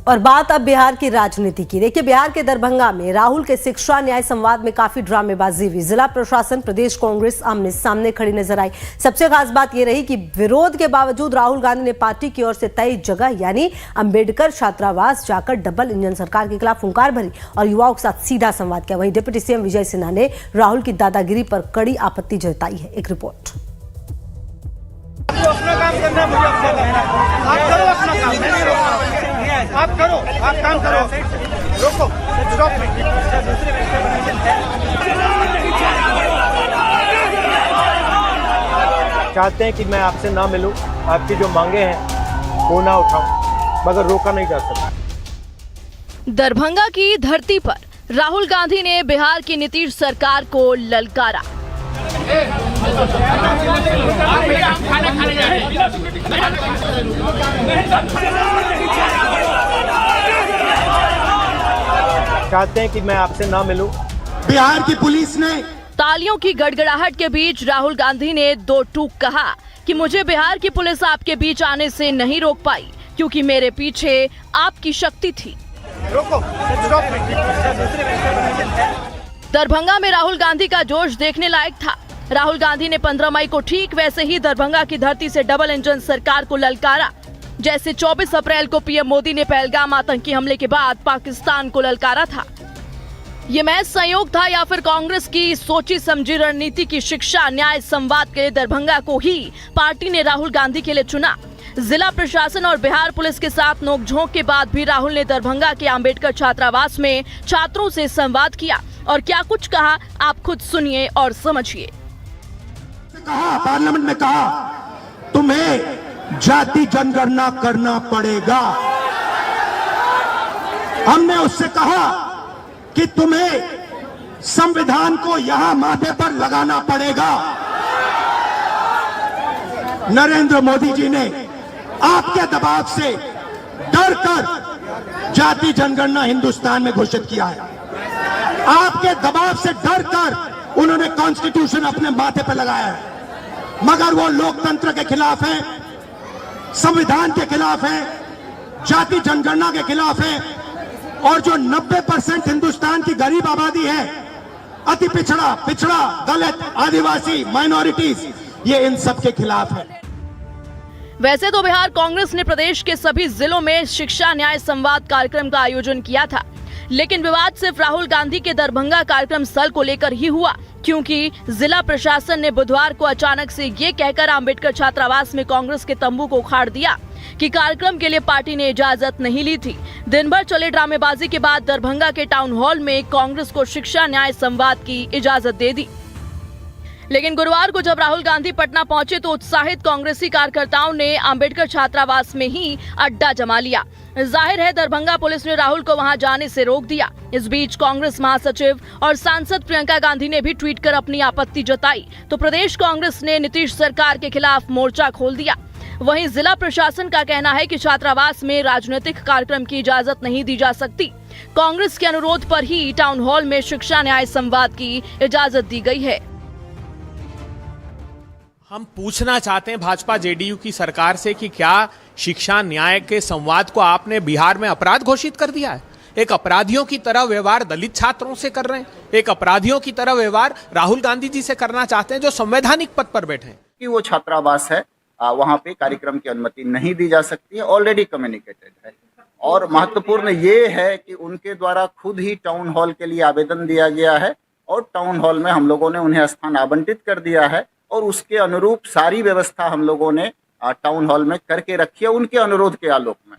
और बात अब बिहार की राजनीति की। देखिए, बिहार के दरभंगा में राहुल के शिक्षा न्याय संवाद में काफी ड्रामेबाजी हुई। जिला प्रशासन, प्रदेश कांग्रेस आमने सामने खड़ी नजर आई। सबसे खास बात यह रही कि विरोध के बावजूद राहुल गांधी ने पार्टी की ओर से तय जगह यानी अंबेडकर छात्रावास जाकर डबल इंजन सरकार के खिलाफ फुंकार भरी और युवाओं के साथ सीधा संवाद किया। वहीं डिप्टी सीएम विजय सिन्हा ने राहुल की दादागिरी पर कड़ी आपत्ति जताई है। एक रिपोर्ट। अपना काम करना, मुझे अपना करना। आप करो अपना काम, आप करो, आप काम करो। रोको, स्टॉप। चाहते हैं कि मैं आपसे ना मिलूं, आपकी जो मांगे हैं वो ना उठाऊं, मगर रोका नहीं जा सकता। दरभंगा की धरती पर राहुल गांधी ने बिहार की नीतीश सरकार को ललकारा। चाहते हैं कि मैं आपसे ना मिलूं। बिहार की पुलिस ने तालियों की गड़गड़ाहट के बीच राहुल गांधी ने दो टूक कहा कि मुझे बिहार की पुलिस आपके बीच आने से नहीं रोक पाई क्योंकि मेरे पीछे आपकी शक्ति थी। रोको, स्टॉप। दरभंगा में राहुल गांधी का जोश देखने लायक था। राहुल गांधी ने 15 मई को ठीक वैसे ही दरभंगा की धरती से डबल इंजन सरकार को ललकारा, जैसे 24 अप्रैल को पीएम मोदी ने पहलगाम आतंकी हमले के बाद पाकिस्तान को ललकारा था। ये महज संयोग था या फिर कांग्रेस की सोची समझी रणनीति की शिक्षा न्याय संवाद के लिए दरभंगा को ही पार्टी ने राहुल गांधी के लिए चुना। जिला प्रशासन और बिहार पुलिस के साथ नोकझोंक के बाद भी राहुल ने दरभंगा के अंबेडकर छात्रावास में छात्रों से संवाद किया और क्या कुछ कहा, आप खुद सुनिए और समझिए। पार्लियामेंट में कहा तुम्हें जाति जनगणना करना पड़ेगा। हमने उससे कहा कि तुम्हें संविधान को यहां माथे पर लगाना पड़ेगा। नरेंद्र मोदी जी ने आपके दबाव से डर कर जाति जनगणना हिंदुस्तान में घोषित किया है। आपके दबाव से डर कर उन्होंने कॉन्स्टिट्यूशन अपने माथे पर लगाया है, मगर वो लोकतंत्र के खिलाफ है, संविधान के खिलाफ है, जाति जनगणना के खिलाफ है और जो 90% हिंदुस्तान की गरीब आबादी है, अति पिछड़ा, दलित, आदिवासी, माइनॉरिटीज, ये इन सब के खिलाफ है। वैसे तो बिहार कांग्रेस ने प्रदेश के सभी जिलों में शिक्षा न्याय संवाद कार्यक्रम का आयोजन किया था, लेकिन विवाद सिर्फ राहुल गांधी के दरभंगा कार्यक्रम स्थल को लेकर ही हुआ, क्योंकि जिला प्रशासन ने बुधवार को अचानक से ये कहकर अंबेडकर छात्रावास में कांग्रेस के तंबू को उखाड़ दिया कि कार्यक्रम के लिए पार्टी ने इजाजत नहीं ली थी। दिन भर चले ड्रामेबाजी के बाद दरभंगा के टाउन हॉल में कांग्रेस को शिक्षा न्याय संवाद की इजाजत दे दी, लेकिन गुरुवार को जब राहुल गांधी पटना पहुंचे तो उत्साहित कांग्रेसी कार्यकर्ताओं ने अंबेडकर छात्रावास में ही अड्डा जमा लिया। जाहिर है दरभंगा पुलिस ने राहुल को वहां जाने से रोक दिया। इस बीच कांग्रेस महासचिव और सांसद प्रियंका गांधी ने भी ट्वीट कर अपनी आपत्ति जताई तो प्रदेश कांग्रेस ने नीतीश सरकार के खिलाफ मोर्चा खोल दिया। वहीं जिला प्रशासन का कहना है कि छात्रावास में राजनीतिक कार्यक्रम की इजाजत नहीं दी जा सकती। कांग्रेस के अनुरोध पर ही टाउन हॉल में शिक्षा न्याय संवाद की इजाजत दी गई है। हम पूछना चाहते हैं भाजपा जेडीयू की सरकार से कि क्या शिक्षा न्याय के संवाद को आपने बिहार में अपराध घोषित कर दिया है? एक अपराधियों की तरह व्यवहार दलित छात्रों से कर रहे हैं, एक अपराधियों की तरह व्यवहार राहुल गांधी जी से करना चाहते हैं जो संवैधानिक पद पर बैठे हैं। कि वो छात्रावास है, वहां पे कार्यक्रम की अनुमति नहीं दी जा सकती है, ऑलरेडी कम्युनिकेटेड है। और महत्वपूर्ण ये है कि उनके द्वारा खुद ही टाउन हॉल के लिए आवेदन दिया गया है और टाउन हॉल में हम लोगों ने उन्हें स्थान आवंटित कर दिया है और उसके अनुरूप सारी व्यवस्था हम लोगों ने टाउन हॉल में करके रखी है उनके अनुरोध के आलोक में।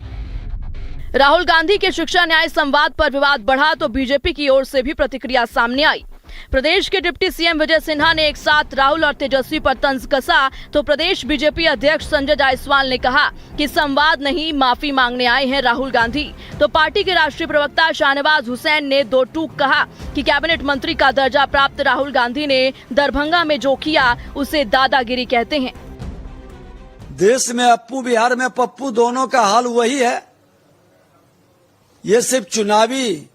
राहुल गांधी के शिक्षा न्याय संवाद पर विवाद बढ़ा तो बीजेपी की ओर से भी प्रतिक्रिया सामने आई। प्रदेश के डिप्टी सीएम विजय सिन्हा ने एक साथ राहुल और तेजस्वी पर तंज कसा तो प्रदेश बीजेपी अध्यक्ष संजय जायसवाल ने कहा कि संवाद नहीं माफी मांगने आए हैं राहुल गांधी। तो पार्टी के राष्ट्रीय प्रवक्ता शाहनवाज हुसैन ने दो टूक कहा कि कैबिनेट मंत्री का दर्जा प्राप्त राहुल गांधी ने दरभंगा में जो किया उसे दादागिरी कहते हैं। देश में अप्पू, बिहार में पप्पू, दोनों का हाल वही है। ये सिर्फ चुनावी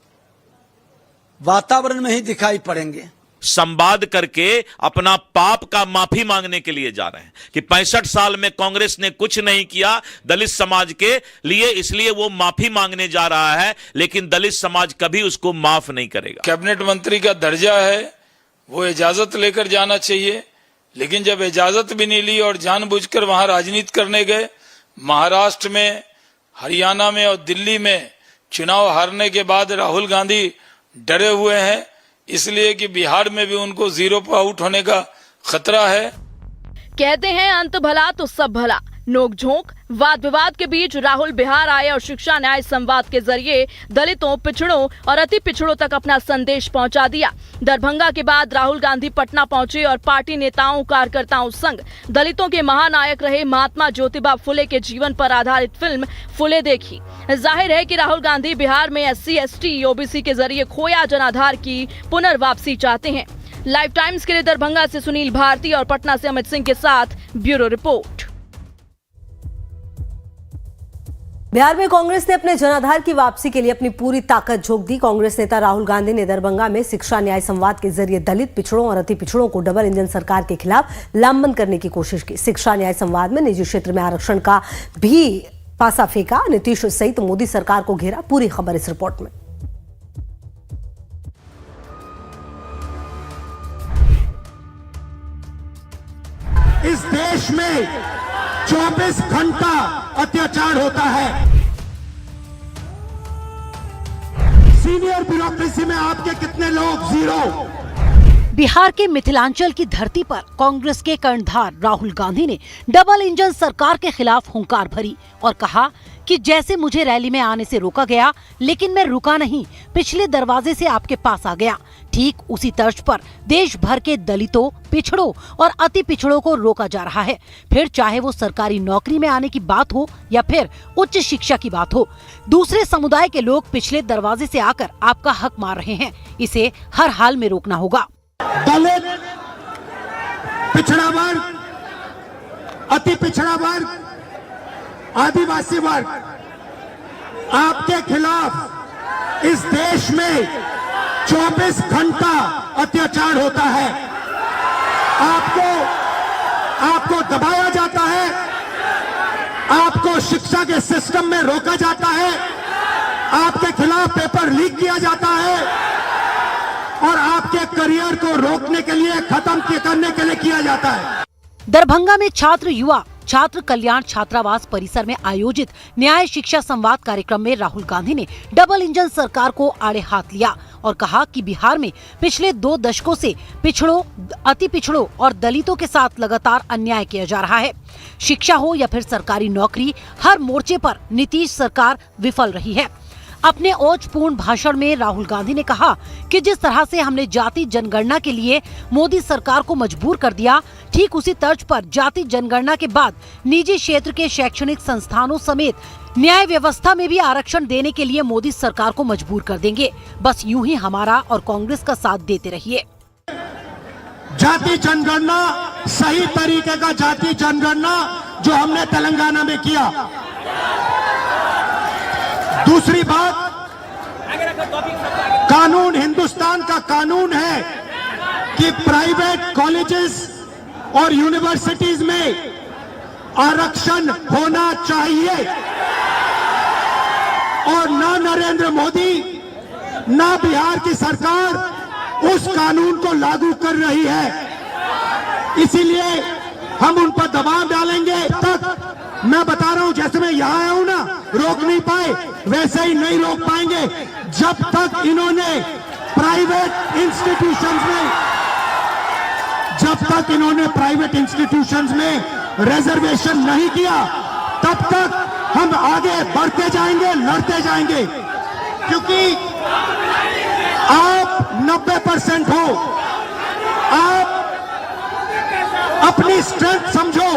वातावरण में ही दिखाई पड़ेंगे। संवाद करके अपना पाप का माफी मांगने के लिए जा रहे हैं कि 65 साल में कांग्रेस ने कुछ नहीं किया दलित समाज के लिए, इसलिए वो माफी मांगने जा रहा है, लेकिन दलित समाज कभी उसको माफ नहीं करेगा। कैबिनेट मंत्री का दर्जा है, वो इजाजत लेकर जाना चाहिए, लेकिन जब इजाजत भी नहीं ली और जानबूझकर वहां राजनीति करने गए, महाराष्ट्र में, हरियाणा में और दिल्ली में चुनाव हारने के बाद राहुल गांधी डरे हुए हैं, इसलिए कि बिहार में भी उनको 0 पर आउट होने का खतरा है। कहते हैं अंत भला तो सब भला। नोकझोंक, वाद विवाद के बीच राहुल बिहार आए और शिक्षा न्याय संवाद के जरिए दलितों, पिछड़ों और अति पिछड़ों तक अपना संदेश पहुंचा दिया। दरभंगा के बाद राहुल गांधी पटना पहुंचे और पार्टी नेताओं, कार्यकर्ताओं संग दलितों के महानायक रहे महात्मा ज्योतिबा फुले के जीवन पर आधारित फिल्म फुले देखी। जाहिर है कि राहुल गांधी बिहार में SC, ST, OBC के जरिए खोया जनाधार की पुनर्वापसी चाहते हैं। लाइव टाइम्स के लिए दरभंगा से सुनील भारती और पटना से अमित सिंह के साथ ब्यूरो रिपोर्ट। बिहार में कांग्रेस ने अपने जनाधार की वापसी के लिए अपनी पूरी ताकत झोंक दी। कांग्रेस नेता राहुल गांधी ने दरभंगा में शिक्षा न्याय संवाद के जरिए दलित, पिछड़ों और अति पिछड़ों को डबल इंजन सरकार के खिलाफ लामबंद करने की कोशिश की। शिक्षा न्याय संवाद में निजी क्षेत्र में आरक्षण का भी पासा फेंका। नीतीश सहित मोदी सरकार को घेरा। पूरी खबर इस रिपोर्ट में। इस देश में 24 घंटा अत्याचार होता है। सीनियर ब्यूरोक्रेसी में आपके कितने लोग? 0। बिहार के मिथिलांचल की धरती पर कांग्रेस के कर्णधार राहुल गांधी ने डबल इंजन सरकार के खिलाफ हुंकार भरी और कहा कि जैसे मुझे रैली में आने से रोका गया, लेकिन मैं रुका नहीं, पिछले दरवाजे से आपके पास आ गया। ठीक उसी तर्ज पर देश भर के दलितों, पिछड़ों और अति पिछड़ों को रोका जा रहा है। फिर चाहे वो सरकारी नौकरी में आने की बात हो या फिर उच्च शिक्षा की बात हो, दूसरे समुदाय के लोग पिछले दरवाजे से आकर आपका हक मार रहे हैं। इसे हर हाल में रोकना होगा। दलित, पिछड़ा वर्ग, अति पिछड़ा वर्ग, आदिवासी वर्ग, आपके खिलाफ इस देश में 24 घंटा अत्याचार होता है। आपको दबाया जाता है, आपको शिक्षा के सिस्टम में रोका जाता है, आपके खिलाफ पेपर लीक किया जाता है और आपके करियर को रोकने के लिए, खत्म करने के लिए किया जाता है। दरभंगा में छात्र युवा छात्र कल्याण छात्रावास परिसर में आयोजित न्याय शिक्षा संवाद कार्यक्रम में राहुल गांधी ने डबल इंजन सरकार को आड़े हाथ लिया और कहा कि बिहार में पिछले 2 दशकों से पिछड़ों, अति पिछड़ों और दलितों के साथ लगातार अन्याय किया जा रहा है। शिक्षा हो या फिर सरकारी नौकरी, हर मोर्चे पर नीतीश सरकार विफल रही है। अपने औचपूर्ण भाषण में राहुल गांधी ने कहा कि जिस तरह से हमने जाति जनगणना के लिए मोदी सरकार को मजबूर कर दिया, ठीक उसी तर्ज पर जाति जनगणना के बाद निजी क्षेत्र के शैक्षणिक संस्थानों समेत न्याय व्यवस्था में भी आरक्षण देने के लिए मोदी सरकार को मजबूर कर देंगे। बस यूं ही हमारा और कांग्रेस का साथ देते रहिए। जाति जनगणना, सही तरीके का जाति जनगणना जो हमने तेलंगाना में किया। दूसरी बात, कानून, हिंदुस्तान का कानून है कि प्राइवेट कॉलेजेस और यूनिवर्सिटीज में आरक्षण होना चाहिए और ना नरेंद्र मोदी ना बिहार की सरकार उस कानून को लागू कर रही है। इसीलिए हम उन पर दबाव डालेंगे। तक मैं बता रहा हूं, जैसे मैं यहां आया हूं ना, रोक नहीं पाए, वैसे ही नहीं रोक पाएंगे जब तक इन्होंने प्राइवेट इंस्टीट्यूशंस में रिजर्वेशन नहीं किया, तब तक हम आगे बढ़ते जाएंगे, लड़ते जाएंगे। क्योंकि आप 90% हो, आप अपनी स्ट्रेंथ समझो।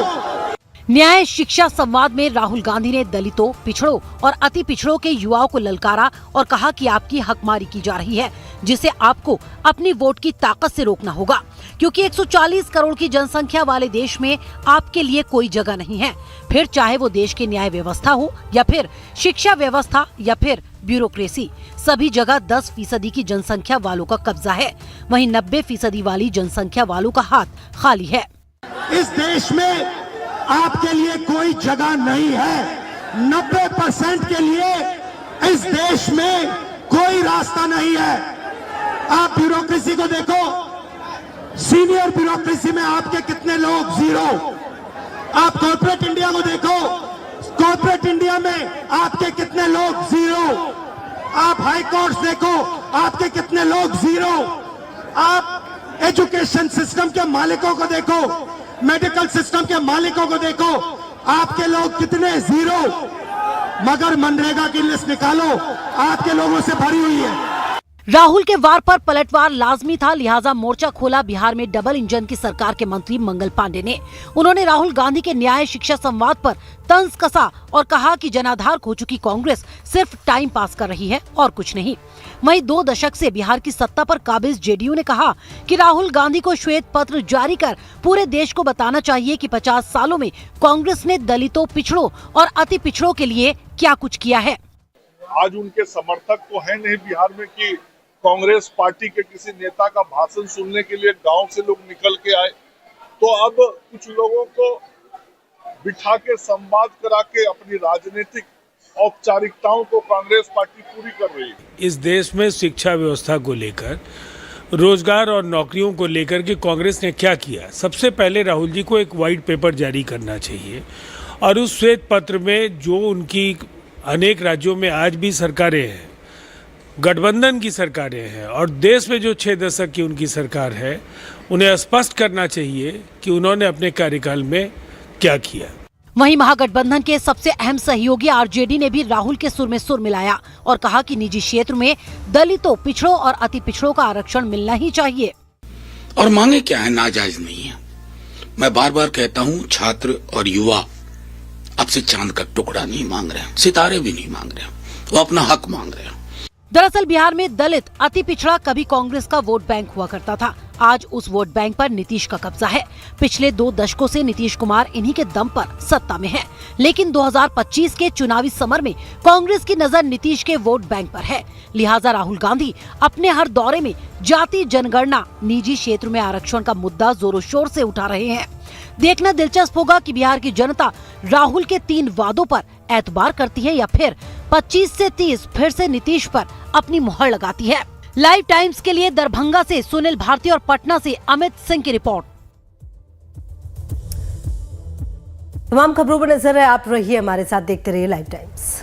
न्याय शिक्षा संवाद में राहुल गांधी ने दलितों, पिछड़ों और अति पिछड़ों के युवाओं को ललकारा और कहा कि आपकी हकमारी की जा रही है, जिसे आपको अपनी वोट की ताकत से रोकना होगा, क्योंकि 140 करोड़ की जनसंख्या वाले देश में आपके लिए कोई जगह नहीं है। फिर चाहे वो देश की न्याय व्यवस्था हो या फिर शिक्षा व्यवस्था या फिर ब्यूरोक्रेसी। सभी जगह 10% की जनसंख्या वालों का कब्जा है, वहीं 90% वाली जनसंख्या वालों का हाथ खाली है। इस देश में आपके लिए कोई जगह नहीं है। 90% के लिए इस देश में कोई रास्ता नहीं है। आप ब्यूरोक्रेसी को देखो, सीनियर ब्यूरोक्रेसी में आपके कितने लोग? 0। आप कॉर्पोरेट इंडिया को देखो, कॉर्पोरेट इंडिया में आपके कितने लोग? 0। आप हाई कोर्ट्स देखो, आपके कितने लोग? 0। आप एजुकेशन सिस्टम के मालिकों को देखो, मेडिकल सिस्टम के मालिकों को देखो, आपके लोग कितने? 0। मगर मनरेगा की लिस्ट निकालो, आपके लोगों से भरी हुई है। राहुल के वार पर पलटवार लाजमी था, लिहाजा मोर्चा खोला बिहार में डबल इंजन की सरकार के मंत्री मंगल पांडे ने। उन्होंने राहुल गांधी के न्याय शिक्षा संवाद पर तंज कसा और कहा कि जनाधार खो चुकी कांग्रेस सिर्फ टाइम पास कर रही है और कुछ नहीं। वहीं 2 दशक से बिहार की सत्ता पर काबिज जेडीयू ने कहा कि राहुल गांधी को श्वेत पत्र जारी कर पूरे देश को बताना चाहिए कि 50 सालों में कांग्रेस ने दलितों, पिछड़ों और अति पिछड़ों के लिए क्या कुछ किया है। आज उनके समर्थक तो है नहीं बिहार में कि कांग्रेस पार्टी के किसी नेता का भाषण सुनने के लिए गांव से लोग निकल के आए, तो अब कुछ लोगों को बिठा के संवाद करा के अपनी राजनीतिक औपचारिकताओं को कांग्रेस पार्टी पूरी कर रही है। इस देश में शिक्षा व्यवस्था को लेकर, रोजगार और नौकरियों को लेकर के कांग्रेस ने क्या किया? सबसे पहले राहुल जी को एक व्हाइट पेपर जारी करना चाहिए और उस श्वेत पत्र में जो उनकी अनेक राज्यों में आज भी सरकारें हैं, गठबंधन की सरकारें हैं और देश में जो 6 दशक की उनकी सरकार है, उन्हें स्पष्ट करना चाहिए कि उन्होंने अपने कार्यकाल में क्या किया। वहीं महागठबंधन के सबसे अहम सहयोगी आरजेडी ने भी राहुल के सुर में सुर मिलाया और कहा कि निजी क्षेत्र में दलितों, पिछड़ों और अति पिछड़ों का आरक्षण मिलना ही चाहिए। और मांगे क्या है? नाजायज नहीं है। मैं बार बार कहता हूँ, छात्र और युवा आपसे चांद का टुकड़ा नहीं मांग रहे हैं, सितारे भी नहीं मांग रहे हैं, वो अपना हक मांग रहे हैं। दरअसल बिहार में दलित, अति पिछड़ा कभी कांग्रेस का वोट बैंक हुआ करता था। आज उस वोट बैंक पर नीतीश का कब्जा है। पिछले 2 दशकों से नीतीश कुमार इन्हीं के दम पर सत्ता में है, लेकिन 2025 के चुनावी समर में कांग्रेस की नजर नीतीश के वोट बैंक पर है। लिहाजा राहुल गांधी अपने हर दौरे में जाति, जनगणना, निजी क्षेत्र में आरक्षण का मुद्दा जोरों शोर से उठा रहे हैं। देखना दिलचस्प होगा कि बिहार की जनता राहुल के 3 वादों पर एतबार करती है या फिर 25 से 30 फिर से नीतीश पर अपनी मुहर लगाती है। लाइव टाइम्स के लिए दरभंगा से सुनील भारती और पटना से अमित सिंह की रिपोर्ट। तमाम खबरों पर नजर है, आप रहिए हमारे साथ, देखते रहिए लाइव टाइम्स।